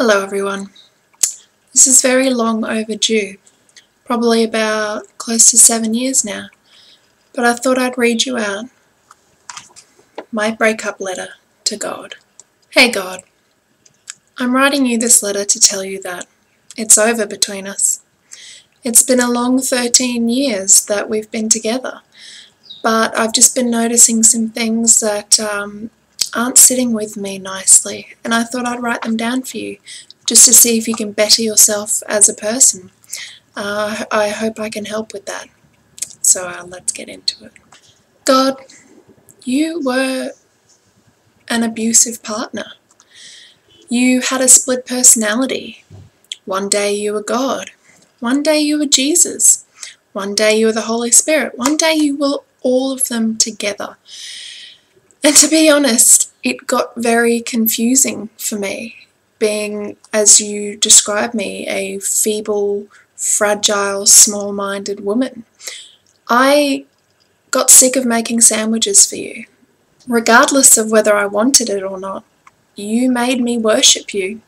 Hello everyone. This is very long overdue, probably about close to 7 years now, but I thought I'd read you out my breakup letter to God. Hey God, I'm writing you this letter to tell you that it's over between us. It's been a long 13 years that we've been together, but I've just been noticing some things that aren't sitting with me nicely, and I thought I'd write them down for you, just to see if you can better yourself as a person. I hope I can help with that. So let's get into it. God, you were an abusive partner. You had a split personality. One day you were God. One day you were Jesus. One day you were the Holy Spirit. One day you were all of them together. And to be honest, it got very confusing for me, being, as you describe me, a feeble, fragile, small-minded woman. I got sick of making sandwiches for you. Regardless of whether I wanted it or not, you made me worship you.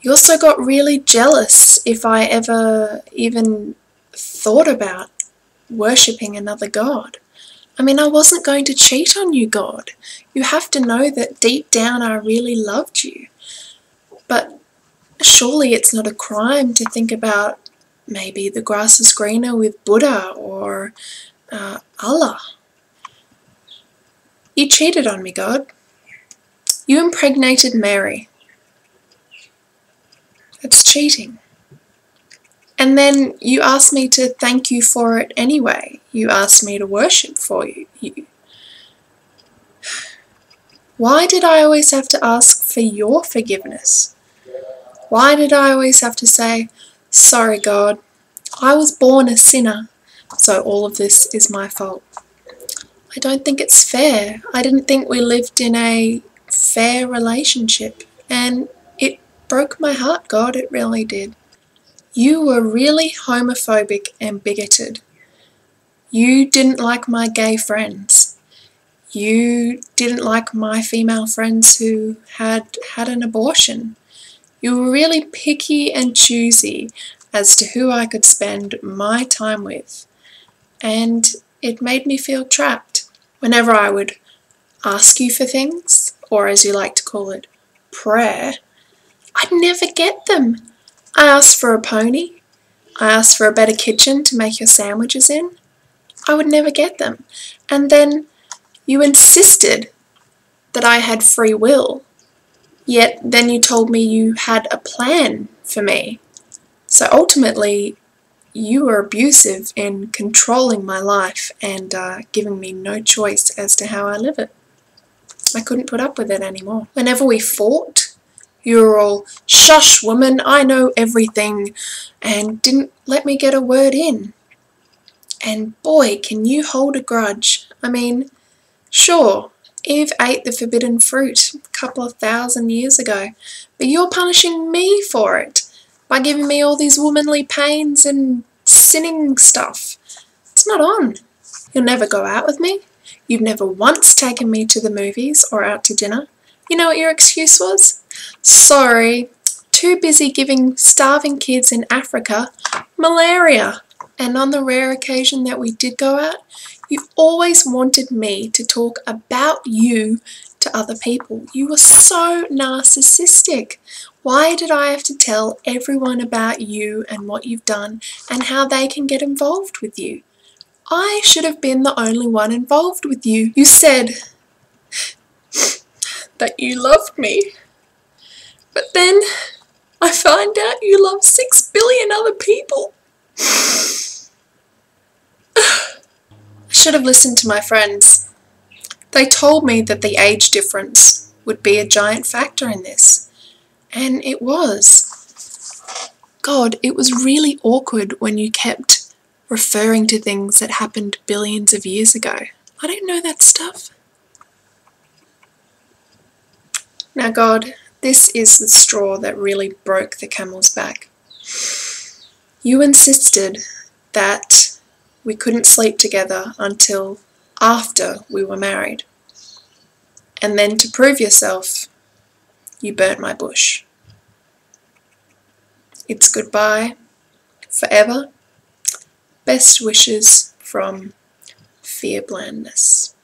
You also got really jealous if I ever even thought about worshipping another god. I mean, I wasn't going to cheat on you, God. You have to know that deep down I really loved you. But surely it's not a crime to think about maybe the grass is greener with Buddha or Allah. You cheated on me, God. You impregnated Mary. That's cheating. And then you asked me to thank you for it anyway. You asked me to worship for you. Why did I always have to ask for your forgiveness? Why did I always have to say, sorry God, I was born a sinner, so all of this is my fault? I don't think it's fair. I didn't think we lived in a fair relationship, and it broke my heart, God, it really did. You were really homophobic and bigoted. You didn't like my gay friends. You didn't like my female friends who had an abortion. You were really picky and choosy as to who I could spend my time with, and it made me feel trapped. Whenever I would ask you for things, or as you like to call it, prayer, I'd never get them. I asked for a pony. I asked for a better kitchen to make your sandwiches in. I would never get them. And then you insisted that I had free will, yet then you told me you had a plan for me. So ultimately, you were abusive in controlling my life and giving me no choice as to how I live it. I couldn't put up with it anymore. Whenever we fought, you were all, shush woman, I know everything, and didn't let me get a word in. And boy, can you hold a grudge. I mean, sure, Eve ate the forbidden fruit a couple of 1,000 years ago, but you're punishing me for it by giving me all these womanly pains and sinning stuff. It's not on. You'll never go out with me. You've never once taken me to the movies or out to dinner. You know what your excuse was? Sorry, too busy giving starving kids in Africa malaria. And on the rare occasion that we did go out, you always wanted me to talk about you to other people. You were so narcissistic. Why did I have to tell everyone about you and what you've done and how they can get involved with you? I should have been the only one involved with you. You said that you loved me, but then I find out you love 6 billion other people. I should have listened to my friends. They told me that the age difference would be a giant factor in this, and it was. God, it was really awkward when you kept referring to things that happened billions of years ago. I don't know that stuff. Now God, this is the straw that really broke the camel's back. You insisted that we couldn't sleep together until after we were married. And then to prove yourself, you burnt my bush. It's goodbye forever. Best wishes from Fear Blandness.